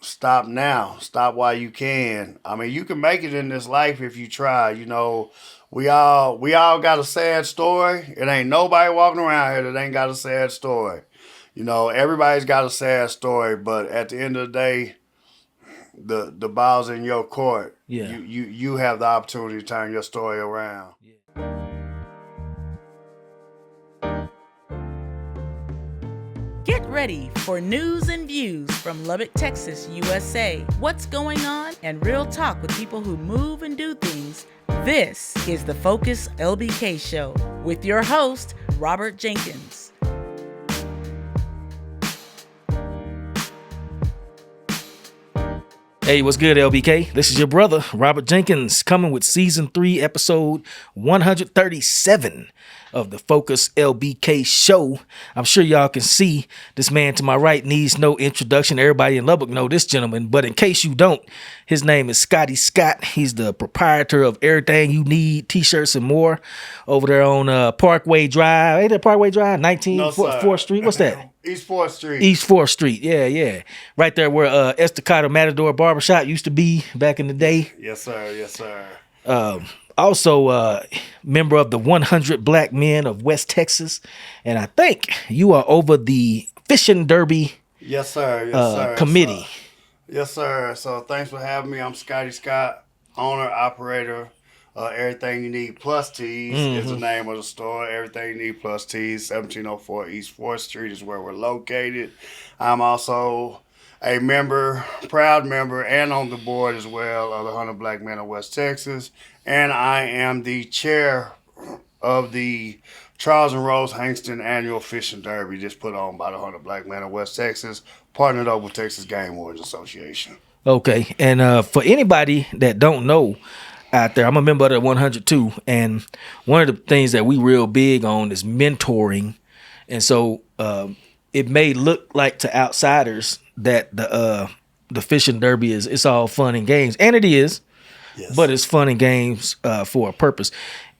stop now. Stop while you can. I mean, you can make it in this life if you try. We all got a sad story. It ain't nobody walking around here that ain't got a sad story. Everybody's got a sad story, but at the end of the day, the ball's in your court. Yeah. You have the opportunity to turn your story around. Get ready for news and views from Lubbock, Texas, USA. What's going on and real talk with people who move and do things. This is the Focus LBK Show with your host, Robert Jenkins. Hey, what's good, LBK? This is your brother, Robert Jenkins, coming with Season 3, Episode 137 of the Focus LBK Show. I'm sure y'all can see this man to my right needs no introduction. Everybody in Lubbock know this gentleman, but in case you don't, his name is Scotty Scott. He's the proprietor of everything you need, t-shirts and more, over there on Parkway Drive. Ain't that Parkway Drive? 4th Street? What's that? East 4th Street. East 4th Street, yeah. Right there where Estacado Matador Barbershop used to be back in the day. Yes, sir. Also, member of the 100 Black Men of West Texas. And I think you are over the Fishing Derby Yes, sir. committee. Yes, sir. So thanks for having me. I'm Scotty Scott, owner, operator. Everything You Need Plus Tees is the name of the store. Everything You Need Plus Tees, 1704 East 4th Street is where we're located. I'm also a member, proud member, and on the board as well of the 100 Black Men of West Texas. And I am the chair of the Charles and Rose Hankston Annual Fishing Derby, just put on by the 100 Black Men of West Texas, partnered up with Texas Game Wardens Association. Okay, and for anybody that don't know out there, I'm a member of the 100 too, and one of the things that we real big on is mentoring, and so it may look like to outsiders that the fishing derby it's all fun and games, and it is. Yes. But it's fun and games for a purpose.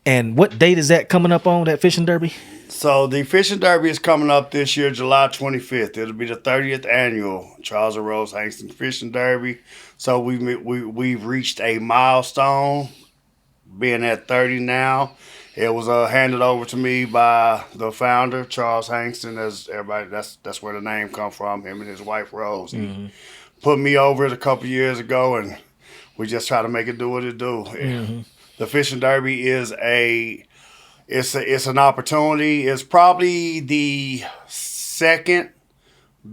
And what date is that coming up on, that fishing derby? So the fishing derby is coming up this year, July 25th. It'll be the 30th annual Charles and Rose Hankston Fishing Derby. So we've reached a milestone, being at 30 now. It was handed over to me by the founder, Charles Hankston. As everybody, that's where the name come from. Him and his wife Rose. Mm-hmm. He put me over it a couple years ago, and we just try to make it do what it do. Mm-hmm. The fishing derby is it's an opportunity. It's probably the second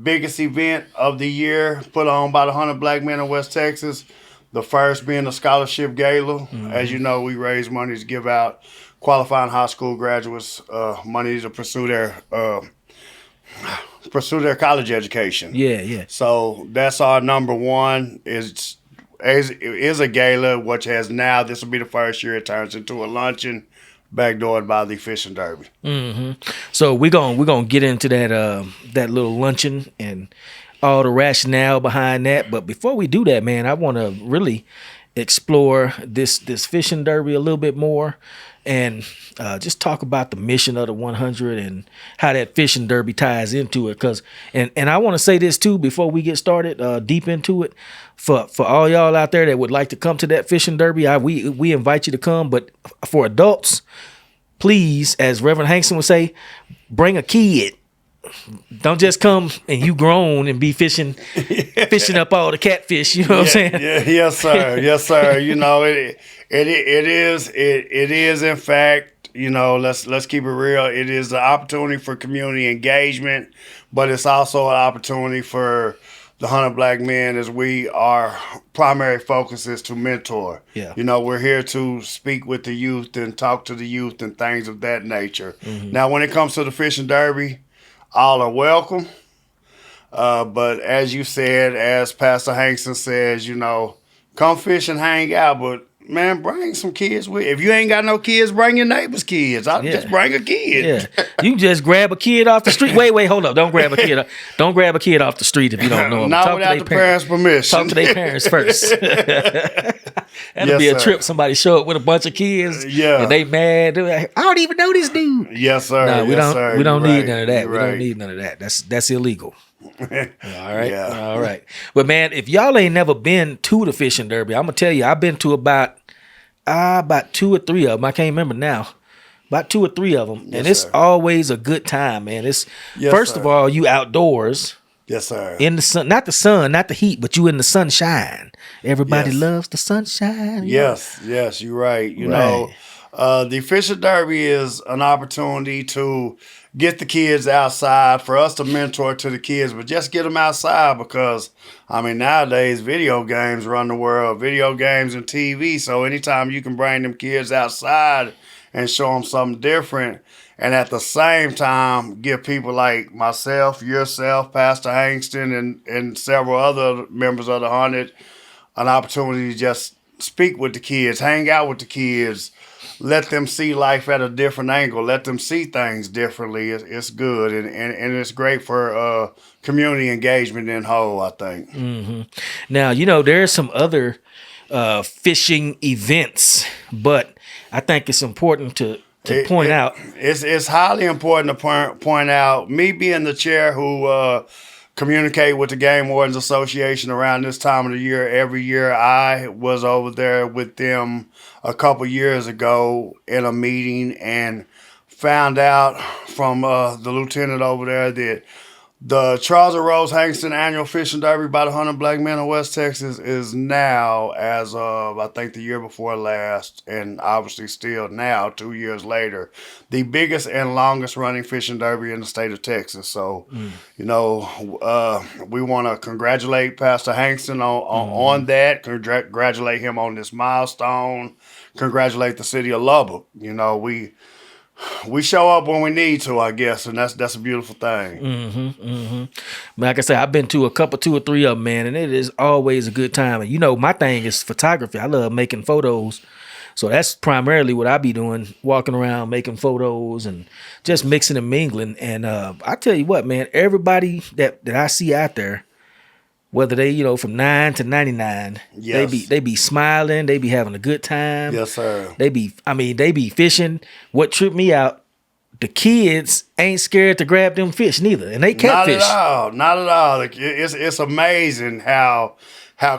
biggest event of the year put on by the 100 Black Men of West Texas. The first being the scholarship gala. Mm-hmm. As you know, we raise money to give out qualifying high school graduates money to pursue their college education. Yeah. So that's our number one. Is a gala, which has now, this will be the first year it turns into a luncheon, backdoored by the fishing derby. Mm-hmm. So we're gonna get into that little luncheon and all the rationale behind that. But before we do that, man, I want to really explore this fishing derby a little bit more, and just talk about the mission of the 100 and how that fishing derby ties into it. Cause and I want to say this too before we get started deep into it. For all y'all out there that would like to come to that fishing derby, we invite you to come. But for adults, please, as Reverend Hankston would say, bring a kid. Don't just come and you grown and be fishing up all the catfish. You know what I'm saying? Yeah, yes, sir. It is in fact. Let's keep it real. It is an opportunity for community engagement, but it's also an opportunity for the 100 Black Men, as our primary focus is to mentor. Yeah. We're here to speak with the youth and talk to the youth and things of that nature. Mm-hmm. Now, when it comes to the fishing derby, all are welcome. But as you said, as Pastor Hankston says, come fish and hang out, but man, bring some kids with you. If you ain't got no kids, bring your neighbor's kids. Just bring a kid. Yeah. You can just grab a kid off the street. Wait, hold up. Don't grab a kid. Don't grab a kid off the street if you don't know them. Not without the parents' permission. Talk to their parents first. That'll be a trip. Somebody show up with a bunch of kids. Yeah. And they mad. They're like, I don't even know this dude. Yes, sir. No, we don't You're need right. none of that. You're We right. don't need none of that. That's illegal. All right. Yeah. All right. But man, if y'all ain't never been to the fishing derby, I'm gonna tell you, I've been to about 2 or 3 of them. I can't remember now. About 2 or 3 of them, and Yes, it's sir. always a good time, man. It's Yes, first sir. of all, you outdoors Yes, sir. in the sun, not the heat, but you in the sunshine. Everybody Yes. loves the sunshine. Yes, yes, you're right. Right. The fishing derby is an opportunity to get the kids outside, for us to mentor to the kids, but just get them outside because, I mean, nowadays video games run the world, video games and TV. So anytime you can bring them kids outside and show them something different, and at the same time give people like myself, yourself, Pastor Hangston, and several other members of the 100 an opportunity to just speak with the kids, hang out with the kids, let them see life at a different angle, let them see things differently. It's good, and it's great for community engagement in whole, I think. Now, there's some other fishing events, but I think it's important to point out. It's highly important to point out, me being the chair who communicate with the Game Wardens Association around this time of the year. Every year I was over there with them a couple years ago in a meeting and found out from the lieutenant over there that the Charles and Rose Hangston Annual Fishing Derby by the 100 Black Men of West Texas is now, as of I think the year before last, and obviously still now, 2 years later, the biggest and longest running fishing derby in the state of Texas. So, we want to congratulate Pastor Hangston on that, congratulate him on this milestone, congratulate the city of Lubbock. We show up when we need to, I guess, and that's a beautiful thing. Like I said, I've been to a couple, 2 or 3 of them, man, and it is always a good time. And my thing is photography. I love making photos. So that's primarily what I be doing, walking around, making photos and just mixing and mingling. And I tell you what, man, everybody that I see out there, whether they, from 9 to 99, Yes. they be smiling, they be having a good time. Yes, sir. They be fishing. What tripped me out, the kids ain't scared to grab them fish neither, and they catfish. Not at all. It's amazing how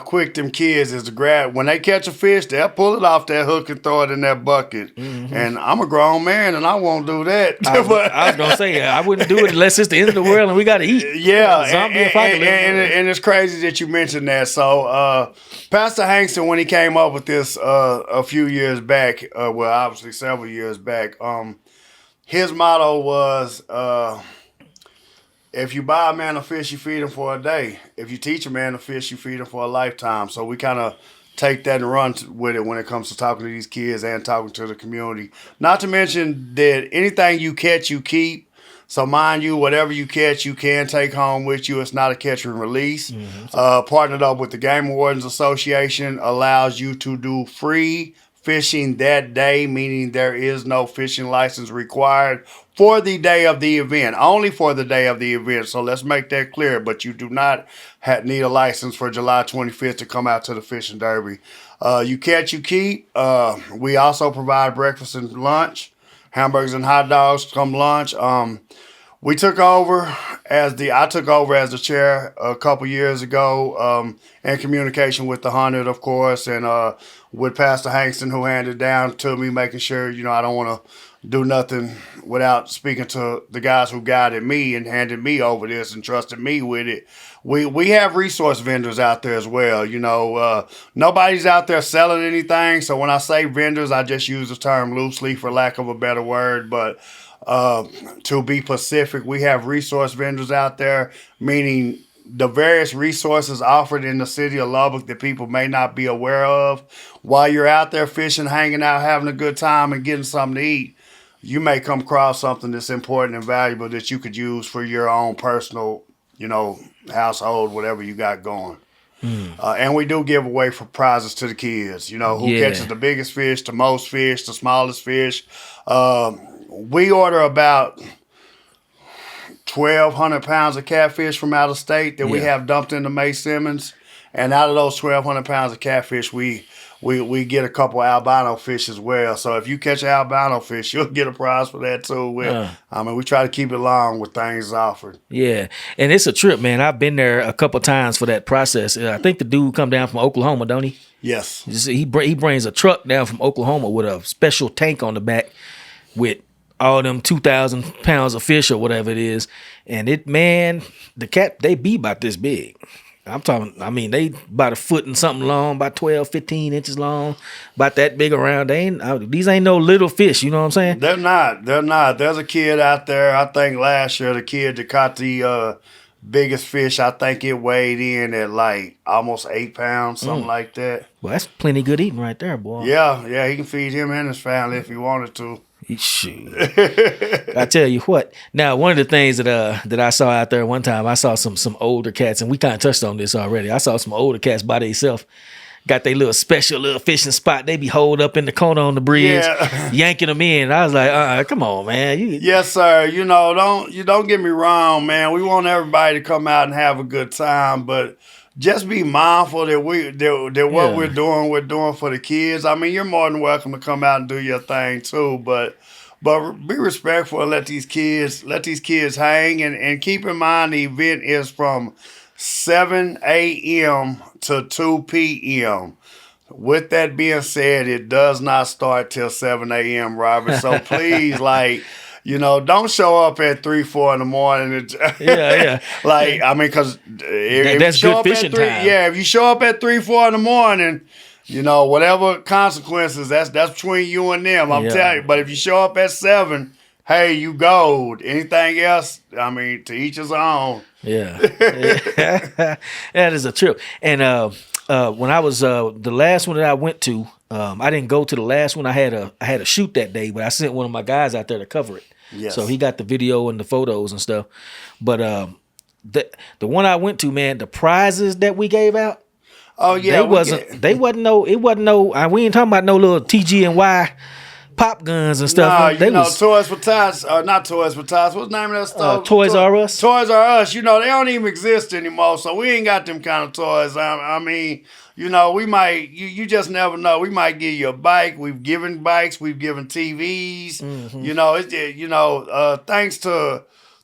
quick them kids is to grab. When they catch a fish, they'll pull it off that hook and throw it in that bucket. And I'm a grown man, and I won't do that. I was gonna say I wouldn't do it unless it's the end of the world and we gotta eat. Yeah, Zombie apocalypse. and it's crazy that you mentioned that. So, Pastor Hangston, when he came up with this a few years back, obviously several years back, his motto was, if you buy a man a fish, you feed him for a day. If you teach a man to fish, you feed him for a lifetime. So we kind of take that and run with it when it comes to talking to these kids and talking to the community. Not to mention that anything you catch, you keep. So mind you, whatever you catch, you can take home with you. It's not a catch and release. Partnered up with the Game Wardens Association allows you to do free fishing that day, meaning there is no fishing license required for the day of the event, only for the day of the event. So let's make that clear. But you do not need a license for July 25th to come out to the fishing derby. You catch, you keep. We also provide breakfast and lunch, hamburgers and hot dogs come lunch. I took over as the chair a couple years ago, in communication with the 100, of course, and with Pastor Hangston, who handed down to me, making sure, I don't want to do nothing without speaking to the guys who guided me and handed me over this and trusted me with it. We have resource vendors out there as well. Nobody's out there selling anything. So when I say vendors, I just use the term loosely for lack of a better word, but to be specific, we have resource vendors out there, meaning the various resources offered in the city of Lubbock that people may not be aware of. While you're out there fishing, hanging out, having a good time, and getting something to eat, you may come across something that's important and valuable that you could use for your own personal, household, whatever you got going. And we do give away for prizes to the kids, who catches the biggest fish, the most fish, the smallest fish. We order about 1,200 pounds of catfish from out of state that we have dumped into May Simmons. And out of those 1,200 pounds of catfish, we get a couple albino fish as well. So if you catch an albino fish, you'll get a prize for that too. We try to keep it long with things offered. Yeah, and it's a trip, man. I've been there a couple times for that process. I think the dude come down from Oklahoma, don't he? Yes. He brings a truck down from Oklahoma with a special tank on the back with all them 2,000 pounds of fish or whatever it is. And the cat, they be about this big. They about a foot and something long, about 12, 15 inches long, about that big around. These ain't no little fish, you know what I'm saying? They're not. There's a kid out there, I think last year, the kid that caught the biggest fish, I think it weighed in at like almost 8 pounds, something like that. Well, that's plenty good eating right there, boy. Yeah, he can feed him and his family if he wanted to. Shoot. I tell you what. Now, one of the things that I saw out there one time, I saw some older cats, and we kind of touched on this already. I saw some older cats by themselves, got their little special little fishing spot. They be holed up in the corner on the bridge, yanking them in. I was like, come on, man. Yes, sir. Don't get me wrong, man. We want everybody to come out and have a good time, but just be mindful that we're doing for the kids. I mean, you're more than welcome to come out and do your thing too, but be respectful and let these kids hang, and keep in mind the event is from 7 a.m. to 2 p.m. With that being said, it does not start till 7 a.m., Robert. So please, don't show up at 3, 4 in the morning. Yeah. Because that's good fishing time. Yeah, if you show up at 3, 4 in the morning, whatever consequences, that's between you and them. I'm telling you. But if you show up at 7, hey, you gold. Anything else, to each his own. Yeah. That is a trip. And when I was the last one that I went to, I didn't go to the last one. I had a shoot that day, but I sent one of my guys out there to cover it. Yes. So he got the video and the photos and stuff. But the one I went to, man, the prizes that we gave out. Oh yeah, we ain't talking about no little TG&Y pop guns and stuff. Toys for Tots, not Toys for Tots. What's the name of that stuff? Toys R Us. Toys R Us. They don't even exist anymore, so we ain't got them kind of toys. We might. You just never know. We might give you a bike. We've given bikes. We've given TVs. Mm-hmm.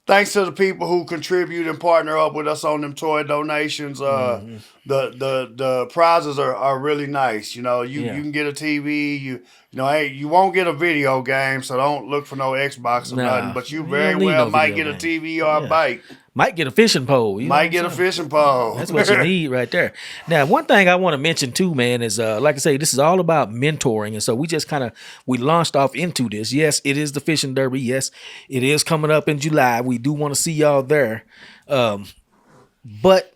Thanks to the people who contribute and partner up with us on them toy donations. The prizes are really nice. You can get a TV. You won't get a video game, so don't look for no Xbox or nothing. But you very well might get a TV or a bike. Might get a fishing pole. A fishing pole. That's what you need right there. Now, one thing I want to mention too, man, is like I say, this is all about mentoring. And so we just we launched off into this. Yes, it is the fishing derby. Yes, it is coming up in July. We do want to see y'all there. But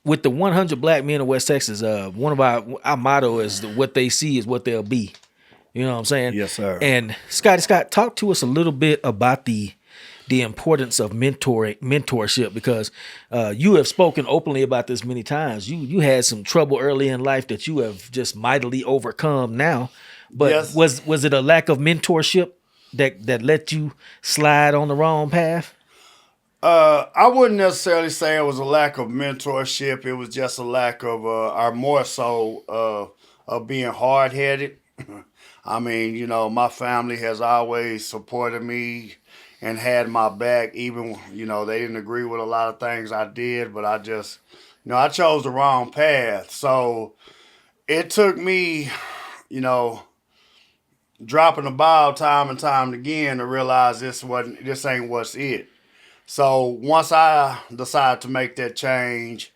with the 100 Black Men of West Texas, one of our motto is what they see is what they'll be. You know what I'm saying? Yes, sir. And Scott, talk to us a little bit about the importance of mentorship, because you have spoken openly about this many times. You had some trouble early in life that you have just mightily overcome now. But yes. Was it a lack of mentorship that let you slide on the wrong path? I wouldn't necessarily say it was a lack of mentorship. It was just a lack of, or more so, of being hard-headed. My family has always supported me and had my back, even, they didn't agree with a lot of things I did, but I just, I chose the wrong path. So it took me, dropping the ball time and time again to realize this ain't what's it. So once I decided to make that change,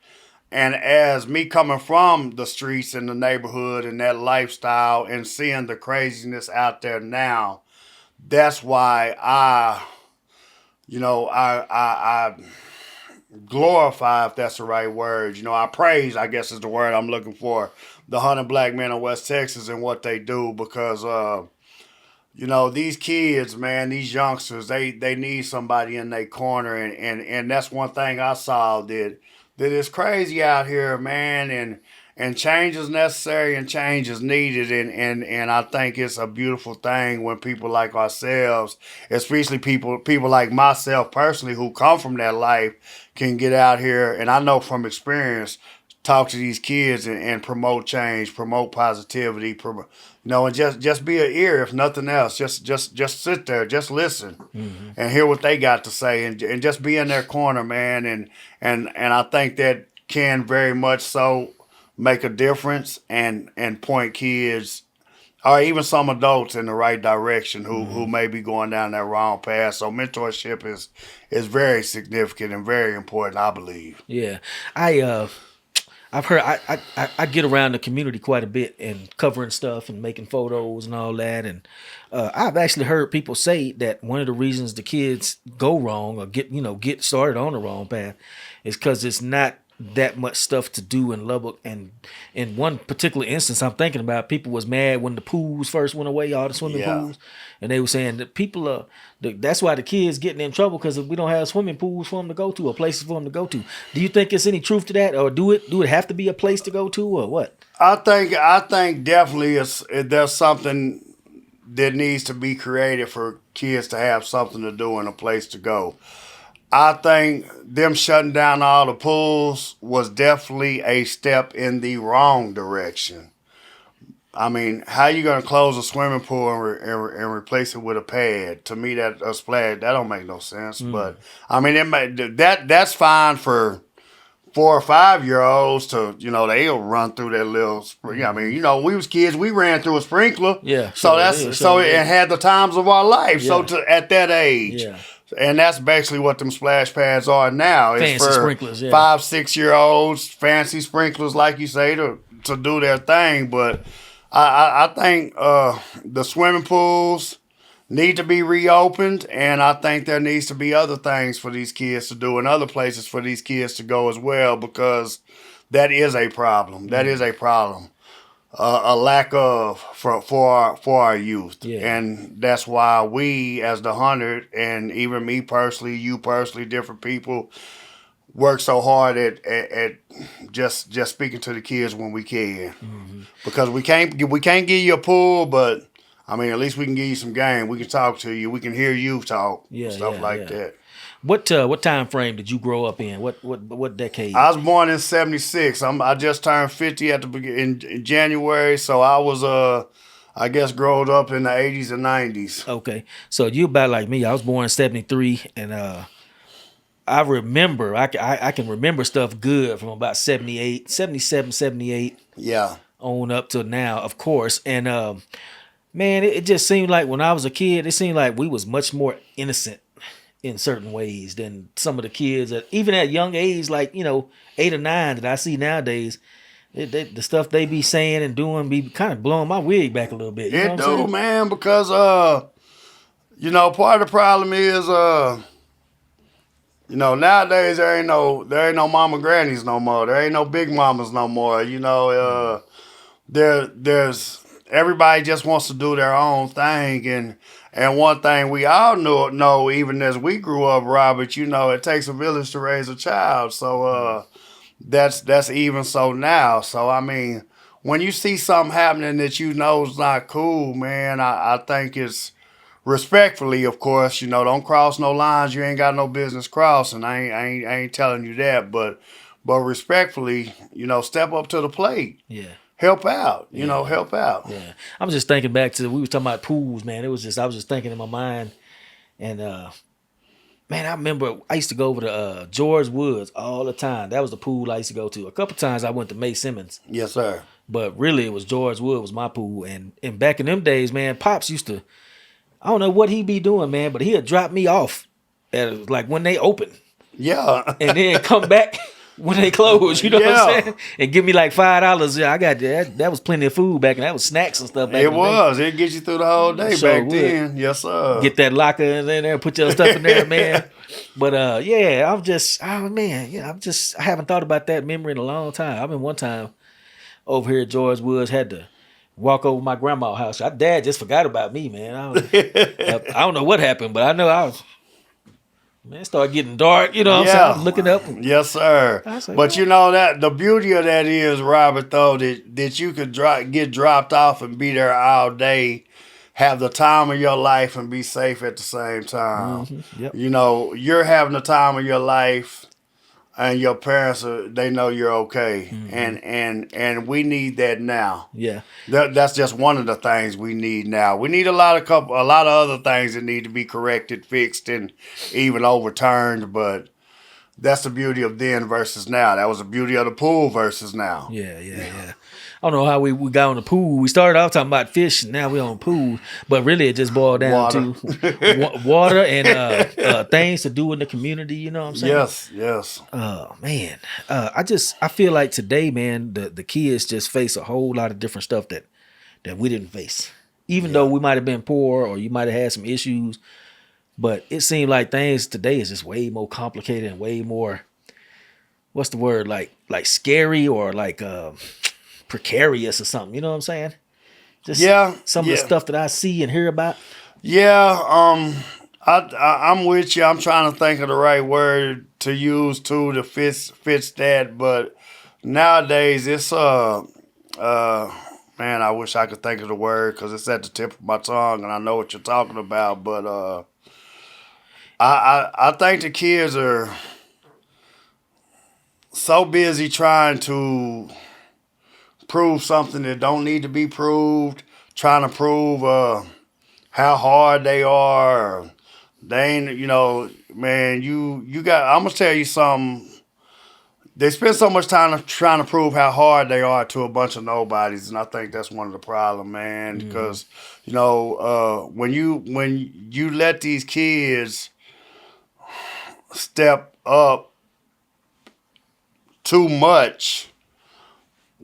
and as me coming from the streets and the neighborhood and that lifestyle and seeing the craziness out there now, that's why I glorify, if that's the right word. I praise, I guess is the word I'm looking for, the 100 Black Men of West Texas and what they do, because these kids, man, these youngsters, they need somebody in their corner, and that's one thing I saw that it's crazy out here, man, and change is necessary and change is needed, and I think it's a beautiful thing when people like ourselves, especially people like myself personally who come from that life, can get out here, and I know from experience, talk to these kids and promote change, promote positivity, and just be an ear if nothing else. Just sit there, just listen, and hear what they got to say, and just be in their corner, man. And I think that can very much so make a difference and point kids or even some adults in the right direction who may be going down that wrong path. So mentorship is very significant and very important, I believe. Yeah, I've heard I get around the community quite a bit and covering stuff and making photos and all that, and I've actually heard people say that one of the reasons the kids go wrong or get started on the wrong path is because it's not that much stuff to do in Lubbock. And in one particular instance I'm thinking about, people was mad when the pools first went away, all the swimming pools, and they were saying that people that's why the kids getting in trouble, because we don't have swimming pools for them to go to or places for them to go to. Do you think there's any truth to that, or do it have to be a place to go to, or what? I think definitely there's something that needs to be created for kids to have something to do and a place to go. I think them shutting down all the pools was definitely a step in the wrong direction. I mean, how you gonna close a swimming pool and replace it with a pad? To me, that a splash that don't make no sense. But I mean, that's fine for 4 or 5-year-olds to they'll run through that little. I mean, when we was kids, we ran through a sprinkler. Yeah. So it had the times of our life. Yeah. So at that age. Yeah. And that's basically what them splash pads are now. Fancy it's for sprinklers, 5-6-year-olds, fancy sprinklers, like you say, to do their thing. But I think the swimming pools need to be reopened, and I think there needs to be other things for these kids to do and other places for these kids to go as well, because that is a problem. That is a problem. A lack of for our youth, and that's why we, as the 100, and even me personally, you personally, different people, work so hard at just speaking to the kids when we can, because we can't give you a pool, but I mean, at least we can give you some game. We can talk to you. We can hear you talk. Stuff like that. What time frame did you grow up in? What decade? I was born in '76. I just turned 50 in January, so I was I guess growing up in the '80s and '90s. Okay, so you about like me. I was born in '73, and I remember I can remember stuff good from about 78, 77, 78. Yeah. On up to now, of course, and man, it just seemed like when I was a kid, it seemed like we was much more innocent in certain ways than some of the kids that even at young age, like 8 or 9, that I see nowadays. The stuff they be saying and doing be kind of blowing my wig back a little bit. You know what I'm saying? Man, because part of the problem is nowadays there ain't no mama grannies no more. There ain't no big mamas no more. There's everybody just wants to do their own thing, and one thing we all know, even as we grew up, Robert, it takes a village to raise a child. So that's even so now. So I mean, when you see something happening that is not cool, man, I think it's respectfully, of course, don't cross no lines you ain't got no business crossing. I ain't telling you that, but respectfully, step up to the plate. Yeah. Help out, help out. Yeah, I was just thinking back to we was talking about pools, man. I was just thinking in my mind, and man, I remember I used to go over to George Woods all the time. That was the pool I used to go to. A couple times I went to May Simmons. Yes, sir. But really, it was George Woods was my pool, and back in them days, man, Pops used to, I don't know what he be doing, man, but he'd drop me off at like when they open. Yeah, and then come back when they close, what I'm saying? And give me like $5. Yeah, I got that. That was plenty of food back, and that was snacks and stuff back It was. It'd get you through the whole day back then. Yes, sir. Get that locker in there, put your stuff in there, man. But I haven't thought about that memory in a long time. I mean, one time over here at George Woods had to walk over my grandma's house. Our dad just forgot about me, man. I don't know what happened, but I know I was. Man, it started getting dark, what I'm saying? I was looking up. Yes, sir. Like, but that the beauty of that is, Robert, though, that you could get dropped off and be there all day, have the time of your life and be safe at the same time. Mm-hmm. Yep. You're having the time of your life and your parents they know you're okay, and we need that now. Yeah. That's just one of the things we need now. We need a lot of other things that need to be corrected, fixed, and even overturned. But that's the beauty of then versus now. That was the beauty of the pool versus now. Yeah. I don't know how we got on the pool. We started off talking about fish, and now we're on pool. But really, it just boiled down to water and things to do in the community. You know what I'm saying? Yes. Oh man, I feel like today, man, the kids just face a whole lot of different stuff that we didn't face. Even though we might have been poor or you might have had some issues, but it seemed like things today is just way more complicated and way more. What's the word? Like scary or like precarious or something. You know what I'm saying? Just some of the stuff that I see and hear about. Yeah. I'm with you. I'm trying to think of the right word to use too to fit that. But nowadays it's man, I wish I could think of the word because it's at the tip of my tongue and I know what you're talking about. But I think the kids are so busy trying to prove something that don't need to be proved, trying to prove how hard they are. Or they ain't, man, you got, I'm going to tell you something. They spend so much time trying to prove how hard they are to a bunch of nobodies, and I think that's one of the problems, man. Because when you let these kids step up too much,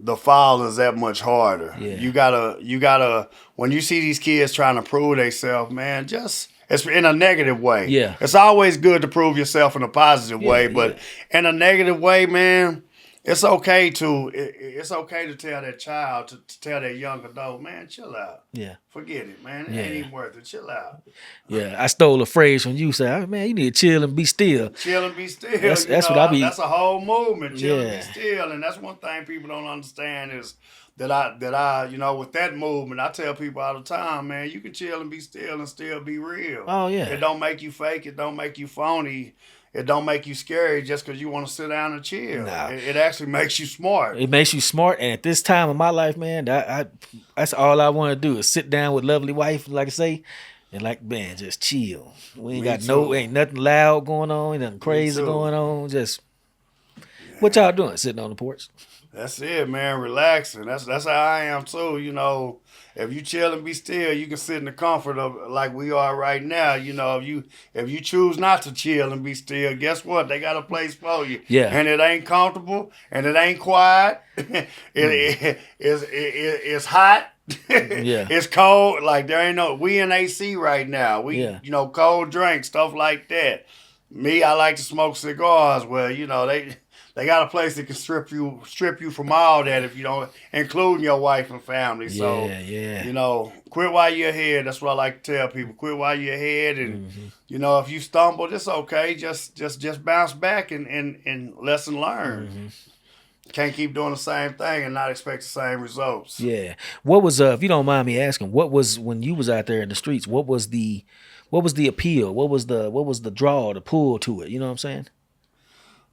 the fall is that much harder. Yeah. You gotta when you see these kids trying to prove themselves, man, it's in a negative way. Yeah. It's always good to prove yourself in a positive way, but in a negative way, man, it's okay to tell that child, to tell that young adult, man, chill out. Yeah. Forget it, man. It ain't even worth it. Chill out. Yeah. I stole a phrase from you. Say, man, you need to chill and be still. Chill and be still. That's what I be. That's a whole movement. Chill and be still. And that's one thing people don't understand is that I with that movement, I tell people all the time, man, you can chill and be still and still be real. Oh yeah. It don't make you fake. It don't make you phony. It don't make you scary just because you want to sit down and chill. Nah. It actually makes you smart. It makes you smart. And at this time of my life, man, that's all I want to do is sit down with lovely wife, like I say, and man, just chill. We ain't ain't nothing loud going on, ain't nothing crazy going on. Just what y'all doing? Sitting on the porch? That's it, man. Relaxing. That's how I am too. If you chill and be still, you can sit in the comfort of like we are right now. If you choose not to chill and be still, guess what? They got a place for you. Yeah. And it ain't comfortable and it ain't quiet. It's hot. Yeah. It's cold. Like there ain't we in AC right now. We cold drinks, stuff like that. Me, I like to smoke cigars. Well, they got a place that can strip you from all that if you don't, including your wife and family. So, quit while you're ahead. That's what I like to tell people. Quit while you're ahead, and if you stumble, it's okay. Just bounce back and lesson learned. Can't keep doing the same thing and not expect the same results. Yeah. What was if you don't mind me asking, what was when you was out there in the streets? What was the appeal? What was the draw, the pull to it? You know what I'm saying?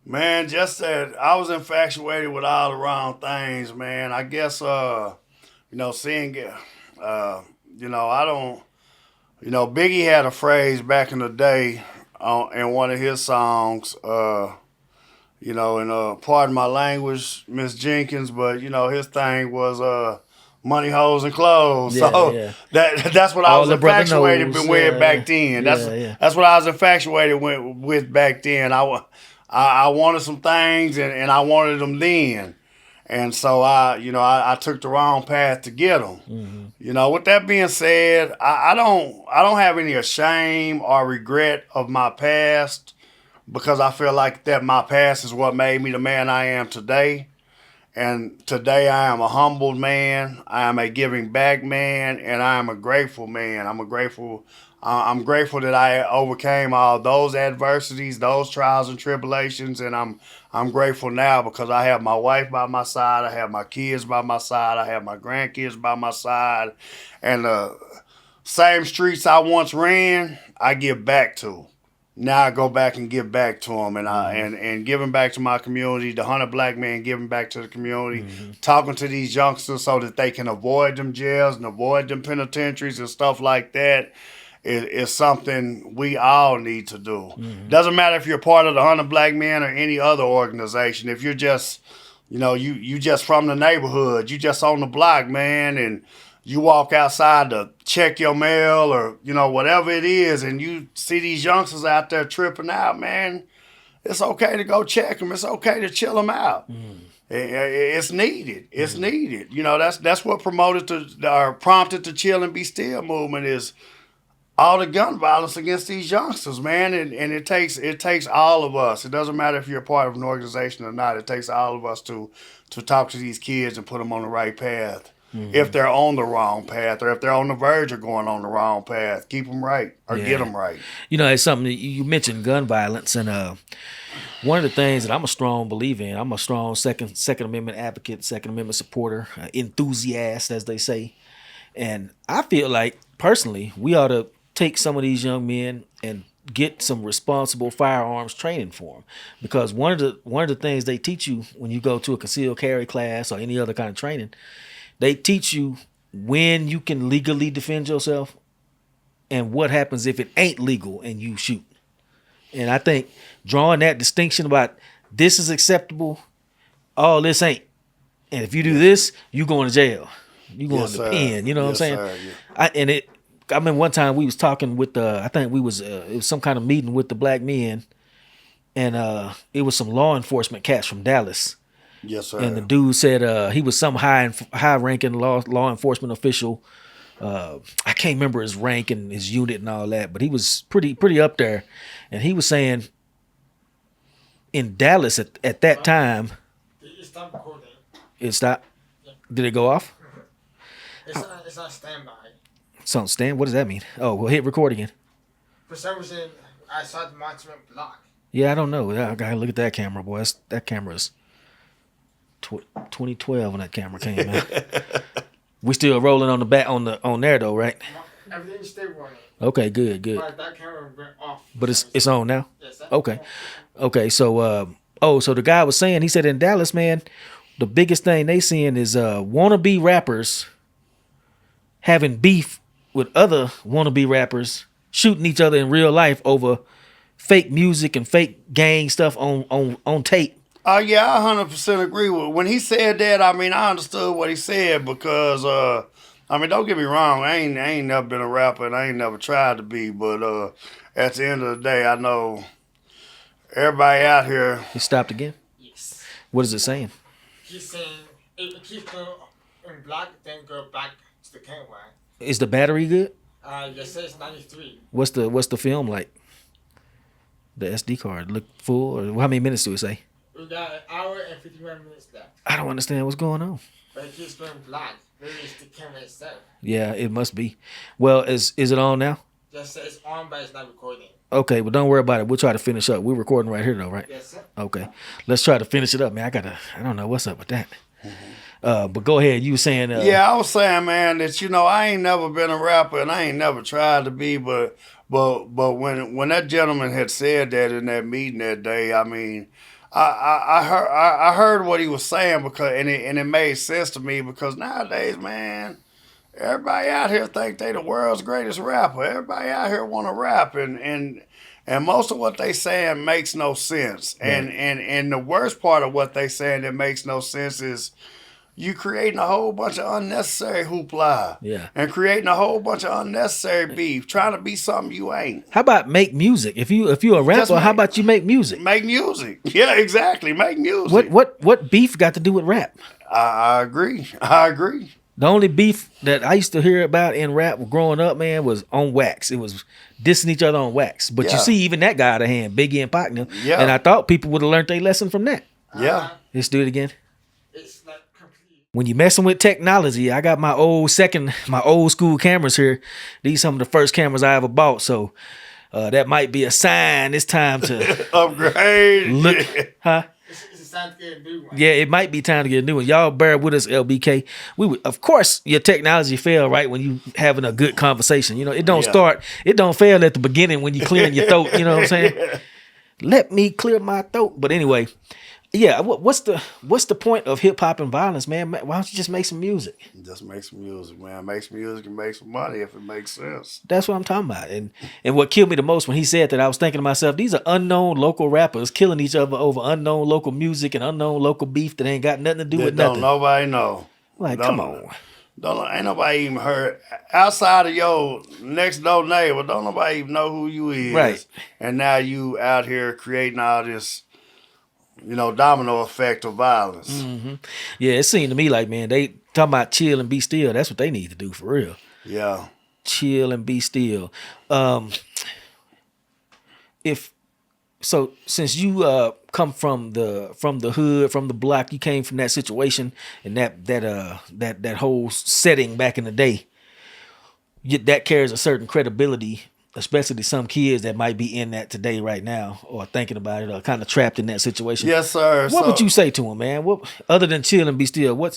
Man, just that I was infatuated with all the wrong things, man. I guess, seeing it, I don't, Biggie had a phrase back in the day in one of his songs, pardon my language, Miss Jenkins, but, his thing was money, hoes, and clothes. That's what I was infatuated with back then. That's what I was infatuated with back then. I wanted some things and I wanted them then. And so I took the wrong path to get them. With that being said, I don't have any shame or regret of my past because I feel like that my past is what made me the man I am today. And today I am a humbled man, I am a giving back man, and I am a grateful man. I'm grateful that I overcame all those adversities, those trials and tribulations, and I'm grateful now because I have my wife by my side, I have my kids by my side, I have my grandkids by my side, and the same streets I once ran, I give back to. now I go back and give back to them, and giving back to my community, the 100 black men giving back to the community, talking to these youngsters so that they can avoid them jails and avoid them penitentiaries and stuff like that is something we all need to do. Doesn't matter if you're part of the 100 black men or any other organization. If you're just, you just from the neighborhood, you just on the block, man, and you walk outside to check your mail or, whatever it is, and you see these youngsters out there tripping out, man, it's okay to go check them. It's okay to chill them out. It's needed. It's needed. That's what prompted the Chill and Be Still movement is all the gun violence against these youngsters, man. And it takes all of us. It doesn't matter if you're a part of an organization or not. It takes all of us to talk to these kids and put them on the right path. If they're on the wrong path or if they're on the verge of going on the wrong path, keep them right or get them right. It's something that you mentioned gun violence, and one of the things that I'm a strong believer in, I'm a strong Second Amendment advocate, Second Amendment supporter, enthusiast, as they say. And I feel like, personally, we ought to take some of these young men and get some responsible firearms training for them. Because one of the things they teach you when you go to a concealed carry class or any other kind of training, they teach you when you can legally defend yourself and what happens if it ain't legal and you shoot. And I think drawing that distinction about this is acceptable, all this ain't. And if you do this, you going to jail. You going to pen. You know what I'm saying? Sir, yeah. I remember one time we was talking with I think it was some kind of meeting with the black men, and it was some law enforcement cats from Dallas. Yes, sir. And the dude said he was some high-ranking law enforcement official. I can't remember his rank and his unit and all that, but he was pretty up there. And he was saying in Dallas at that time, it stopped recording. It stopped. Yeah. Did it go off? It's on standby. It's on stand. What does that mean? Oh, we'll hit record again. For some reason, I saw the monitor block. Yeah, I don't know. I gotta look at that camera, boy. That camera's 2012 when that camera came out. We still rolling on the back on there though, right? Everything's still running. Okay, good. But that camera went off. But it's on now. Yes. Okay. So so the guy was saying, he said in Dallas, man, the biggest thing they seeing is wannabe rappers having beef with other wannabe rappers, shooting each other in real life over fake music and fake gang stuff on tape. Oh, yeah, I 100% agree with. When he said that, I understood what he said because, don't get me wrong, I ain't never been a rapper and I ain't never tried to be, but at the end of the day, I know everybody out here. He stopped again? Yes. What is it saying? He's saying it keeps going in black, then go back to the camera. Is the battery good? It says 93. What's the film like? The SD card look full, or how many minutes do it say? We got an hour and 51 minutes left. I don't understand what's going on. But it keeps going black. Maybe it's the camera itself. Yeah, it must be. Well, is it on now? Just says it's on, but it's not recording. Okay, but don't worry about it. We'll try to finish up. We're recording right here though, right? Yes, sir. Okay. Let's try to finish it up, man. I don't know what's up with that. But go ahead. You were saying Yeah, I was saying, man, that I ain't never been a rapper and I ain't never tried to be, but when that gentleman had said that in that meeting that day, I heard what he was saying because it made sense to me because nowadays, man, everybody out here think they the world's greatest rapper. Everybody out here want to rap and most of what they saying makes no sense. Right. And the worst part of what they saying that makes no sense is you creating a whole bunch of unnecessary hoopla. Yeah. And creating a whole bunch of unnecessary beef, trying to be something you ain't. How about make music? If you're a rapper, how about you make music? Make music. Yeah, exactly. Make music. What beef got to do with rap? I agree. The only beef that I used to hear about in rap growing up, man, was on wax. It was dissing each other on wax. But you see even that guy out of hand, Biggie and Pac now. Yeah. And I thought people would have learned their lesson from that. Yeah. Let's do it again. It's like complete. When you're messing with technology, I got my old school cameras here. These some of the first cameras I ever bought. So that might be a sign it's time to upgrade. Look, huh? It's time to get a new one. Yeah, it might be time to get a new one. Y'all bear with us, LBK. Of course, your technology fail right when you having a good conversation. You know, it don't it don't fail at the beginning when you clearing your throat. You know what I'm saying? Let me clear my throat. But anyway, yeah. What's the point of hip hop and violence, man? Why don't you just make some music? Just make some music, man. Make some music and make some money if it makes sense. That's what I'm talking about. And what killed me the most when he said that, I was thinking to myself, these are unknown local rappers killing each other over unknown local music and unknown local beef that ain't got nothing to do with nothing. Don't nobody know. Like, come on. Ain't nobody even heard outside of your next door neighbor. Don't nobody even know who you is. Right. And now you out here creating all this, domino effect of violence. Mm-hmm. Yeah, it seemed to me like, man, they talking about chill and be still. That's what they need to do for real. Yeah. Chill and be still. Since you come from the hood, from the block, you came from that situation and that whole setting back in the day, that carries a certain credibility, especially to some kids that might be in that today right now or thinking about it or kind of trapped in that situation. Yes, sir. What would you say to them, man? What other than chill and be still?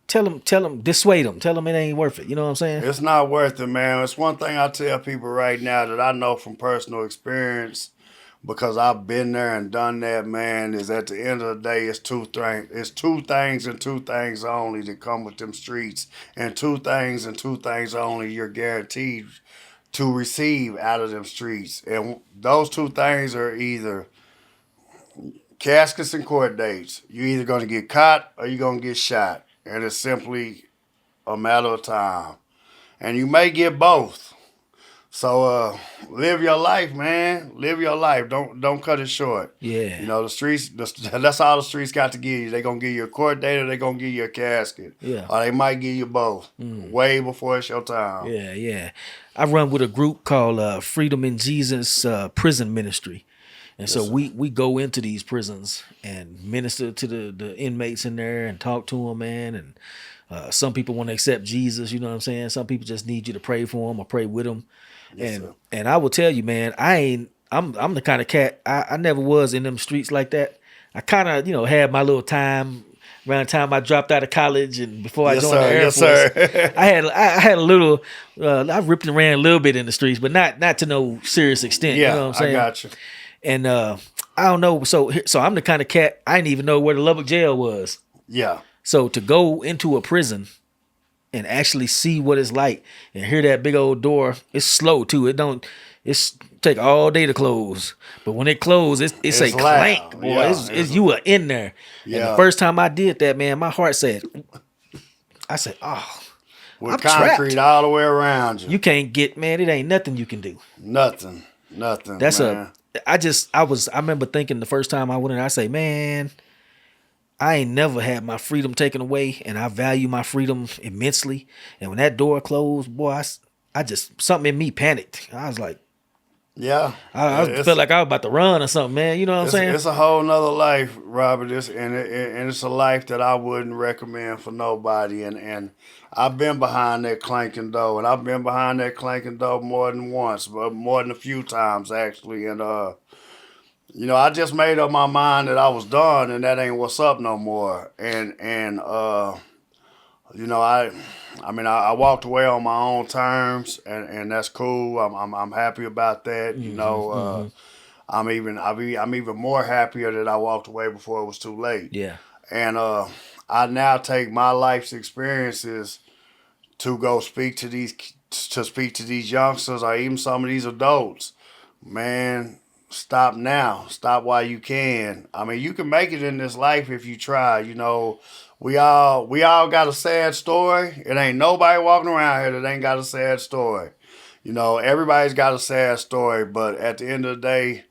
Tell them, dissuade them. Tell them it ain't worth it. You know what I'm saying? It's not worth it, man. It's one thing I tell people right now that I know from personal experience, because I've been there and done that, man, is at the end of the day, it's two things and two things only that come with them streets. And two things and two things only you're guaranteed to receive out of them streets. And those two things are either caskets and court dates. You're either going to get caught or you're going to get shot. And it's simply a matter of time. And you may get both. So live your life, man. Live your life. Don't cut it short. Yeah. The streets, that's all the streets got to give you. They're going to give you a court date or they're going to give you a casket. Yeah. Or they might give you both. Way before it's your time. Yeah, yeah. I run with a group called Freedom in Jesus Prison Ministry. And Yes, so sir. we go into these prisons and minister to the inmates in there and talk to them, man. And some people want to accept Jesus, you know what I'm saying? Some people just need you to pray for them or pray with them. Yes, sir. And I will tell you, man, I'm the kind of cat, I never was in them streets like that. I kind of, had my little time around the time I dropped out of college and before I Yes, joined sir. the Air Yes, Force. sir. I had a little, I ripped and ran a little bit in the streets, but not to no serious extent. Yeah, you know what I'm saying? I got you. And I don't know. So I'm the kind of cat, I didn't even know where the Lubbock jail was. Yeah. So to go into a prison and actually see what it's like and hear that big old door, it's slow too. It's take all day to close. But when it closes, it's a loud. clank, boy. Yeah, You are in there. And Yeah. the first time I did that, man, my heart said, oh, With I'm concrete trapped. all the way around you. You can't get, man, it ain't nothing you can do. Nothing. That's man. I remember thinking the first time I went in, I say, man, I ain't never had my freedom taken away, and I value my freedom immensely. And when that door closed, boy, I just, something in me panicked. I was like, Yeah. I felt like I was about to run or something, man. You know what I'm saying? It's a whole nother life, Robert. And it's a life that I wouldn't recommend for nobody. And I've been behind that clanking door, and I've been behind that clanking door more than once, but more than a few times actually. And I just made up my mind that I was done, and that ain't what's up no more. I walked away on my own terms, and that's cool. I'm happy about that. I'm even more happier that I walked away before it was too late. Yeah. And I now take my life's experiences to go speak to these youngsters or even some of these adults. Man, stop now. Stop while you can. I mean, you can make it in this life if you try. We all got a sad story. It ain't nobody walking around here that ain't got a sad story. Everybody's got a sad story, but at the end of the day,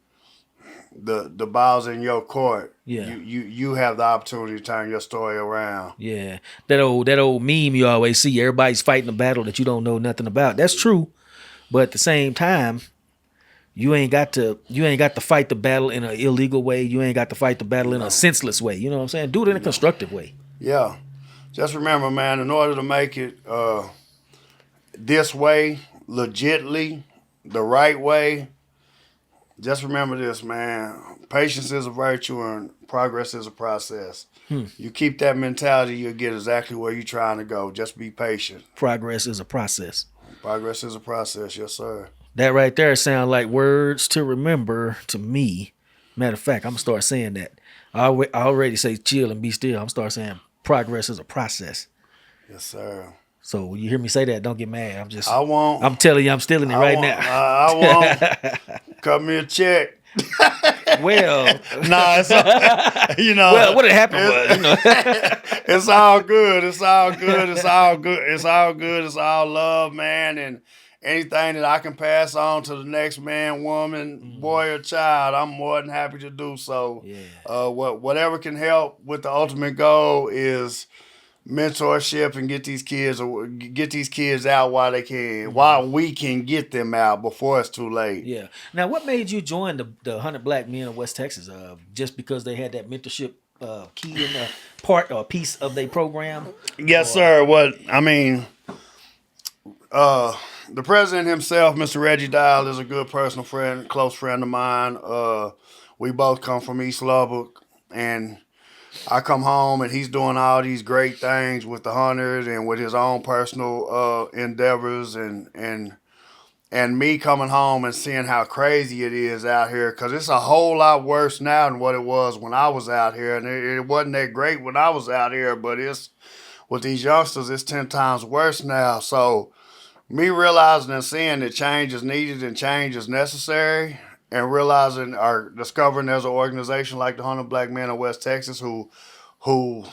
the ball's in your court. Yeah. You have the opportunity to turn your story around. Yeah. That old meme you always see, everybody's fighting a battle that you don't know nothing about. That's true. But at the same time, you ain't got to fight the battle in an illegal way. You ain't got to fight the battle in a senseless way. You know what I'm saying? Do it in a constructive way. Yeah. Just remember, man, in order to make it this way, legitly, the right way, just remember this, man. patience is a virtue and progress is a process. You keep that mentality, you'll get exactly where you're trying to go. Just be patient. Progress is a process. Progress is a process, yes, sir. That right there sound like words to remember to me. Matter of fact, I'm gonna start saying that. I already say chill and be still. I'm gonna start saying progress is a process. Yes, sir. So when you hear me say that, don't get mad. I won't. I'm telling you, I'm stealing it right now. I won't. Cut me a check. Well, nah, it's all, you know. Well, what had happened was, you know, it's all good. It's all good. It's all good. It's all good. It's all love, man. And anything that I can pass on to the next man, woman, boy, or child, I'm more than happy to do so. Yeah. Whatever can help with the ultimate goal is mentorship and get these kids out while they can, while we can get them out before it's too late. Yeah. Now, what made you join the 100 Black Men of West Texas? Just because they had that mentorship key in the part or piece of their program? Yes, sir. The president himself, Mr. Reggie Dial, is a good personal friend, close friend of mine. We both come from East Lubbock, and I come home and he's doing all these great things with the 100 and with his own personal endeavors and me coming home and seeing how crazy it is out here, because it's a whole lot worse now than what it was when I was out here. And it wasn't that great when I was out here, but it's with these youngsters, it's 10 times worse now. So me realizing and seeing that change is needed and change is necessary, and realizing or discovering there's an organization like the 100 Black Men of West Texas who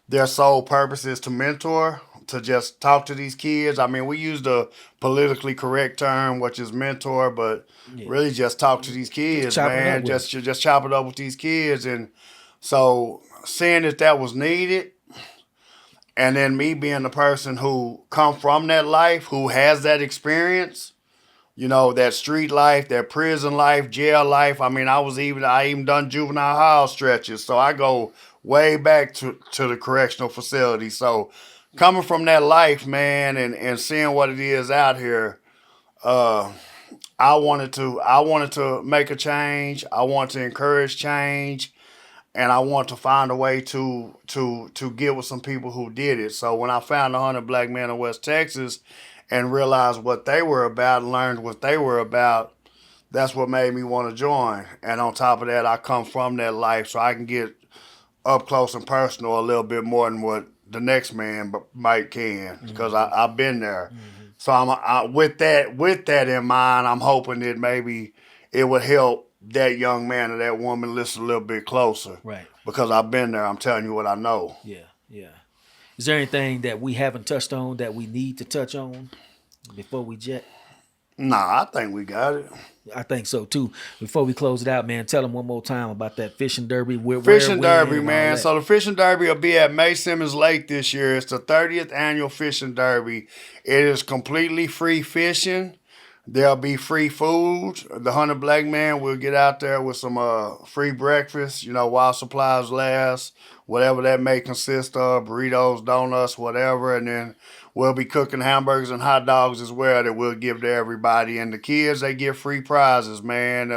their sole purpose is to mentor, to just talk to these kids. I mean, we use the politically correct term, which is mentor, but really just talk to these kids, man. Just chop it up with these kids. And so seeing that was needed, and then me being the person who come from that life, who has that experience, you know, that street life, that prison life, jail life. I mean, I even done juvenile hall stretches, so I go way back to the correctional facility. So coming from that life, man, and seeing what it is out here, I wanted to make a change. I want to encourage change, and I want to find a way to get with some people who did it. So when I found the 100 Black Men of West Texas and realized what they were about, learned what they were about, that's what made me want to join. And on top of that, I come from that life, so I can get up close and personal a little bit more than what the next man might can, because I've been there. So with that in mind, I'm hoping that maybe it would help that young man or that woman listen a little bit closer. Right. Because I've been there. I'm telling you what I know. Yeah, yeah. Is there anything that we haven't touched on that we need to touch on before we jet? Nah, I think we got it. I think so too. Before we close it out, man, tell them one more time about that fishing derby. Fishing derby, man. So the fishing derby will be at May Simmons Lake this year. It's the 30th annual fishing derby. It is completely free fishing. There'll be free food. The 100 Black Men will get out there with some free breakfast, you know, while supplies last, whatever that may consist of, burritos, donuts, whatever. And then we'll be cooking hamburgers and hot dogs as well that we'll give to everybody. And the kids, they get free prizes, man.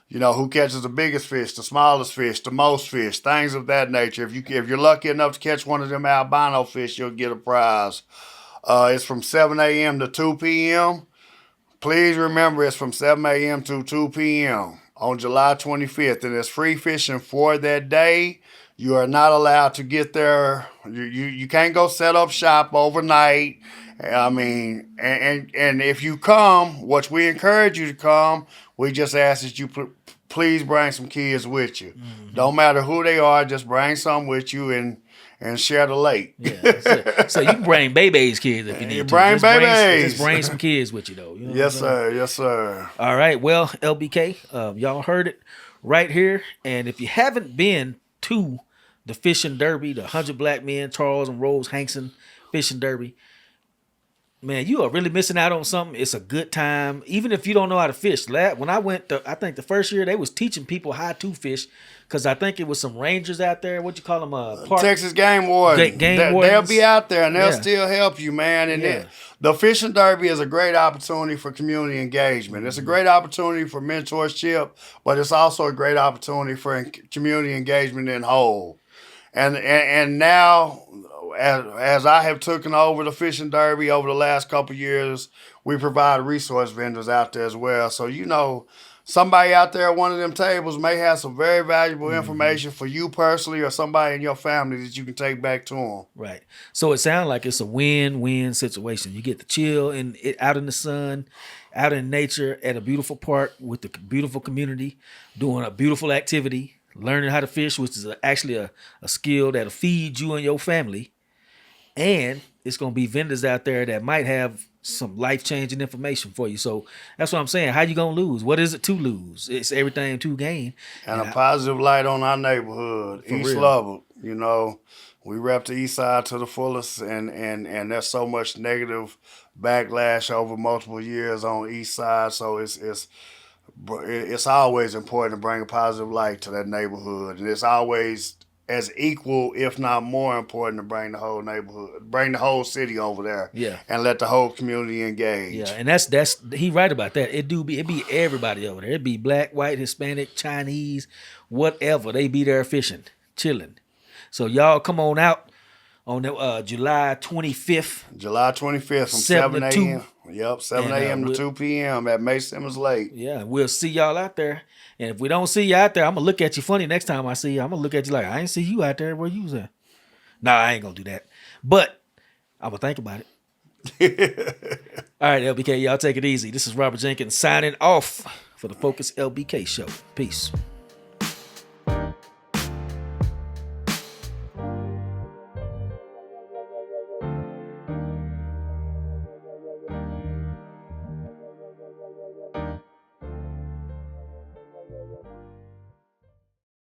You know, who catches the biggest fish, the smallest fish, the most fish, things of that nature. If you're lucky enough to catch one of them albino fish, you'll get a prize. It's from 7 a.m. to 2 p.m. Please remember, it's from 7 a.m. to 2 p.m. on July 25th, and it's free fishing for that day. You are not allowed to get there. You can't go set up shop overnight. I mean, and if you come, which we encourage you to come, we just ask that you please bring some kids with you. Mm-hmm. Don't matter who they are, just bring some with you and share the lake. Yeah, so you can bring baby's kids if you need to. Just bring some kids with you, though. You know yes, sir. Yes, sir. All right. Well, LBK, y'all heard it right here. And if you haven't been to the fishing derby, the 100 Black Men, Charles and Rose Hankson fishing derby, Man, you are really missing out on something. It's a good time, even if you don't know how to fish. When I went, I think the first year they was teaching people how to fish, because I think it was some rangers out there. What you call them? Texas Game Warden. Game They'll wardens. be out there and they'll Yeah. still help you, man. And Yeah. the fishing derby is a great opportunity for community engagement. It's a great opportunity for mentorship, but it's also a great opportunity for community engagement in whole. And now, as I have taken over the fishing derby over the last couple of years, we provide resource vendors out there as well. So, somebody out there at one of them tables may have some very valuable information for you personally or somebody in your family that you can take back to them. Right. So it sounds like it's a win-win situation. You get to chill out in the sun, out in nature at a beautiful park with the beautiful community, doing a beautiful activity, learning how to fish, which is actually a skill that'll feed you and your family. And it's going to be vendors out there that might have some life-changing information for you. So that's what I'm saying. How you going to lose? What is it to lose? It's everything to gain. And a positive light on our neighborhood, East real. Lubbock. We rep the east side to the fullest, and there's so much negative backlash over multiple years on east side. So it's always important to bring a positive light to that neighborhood, and it's always as equal, if not more important, to bring the whole neighborhood, bring the whole city over there, Yeah. and let the whole community engage. Yeah, and that's he right about that. It be everybody over there. It be black, white, Hispanic, Chinese, whatever. They be there fishing, chilling. So y'all come on out on the July 25th. July 25th from 7 to 2. a.m. Yep, 7 And, a.m. to 2 p.m. at May Simmons Lake. Yeah, we'll see y'all out there. And if we don't see you out there, I'm gonna look at you funny next time I see you. I'm gonna look at you like I ain't see you out there. Where you was at? Nah, I ain't gonna do that. But I'm gonna think about it. All right, LBK, y'all take it easy. This is Robert Jenkins signing off for the Focus LBK show. Peace.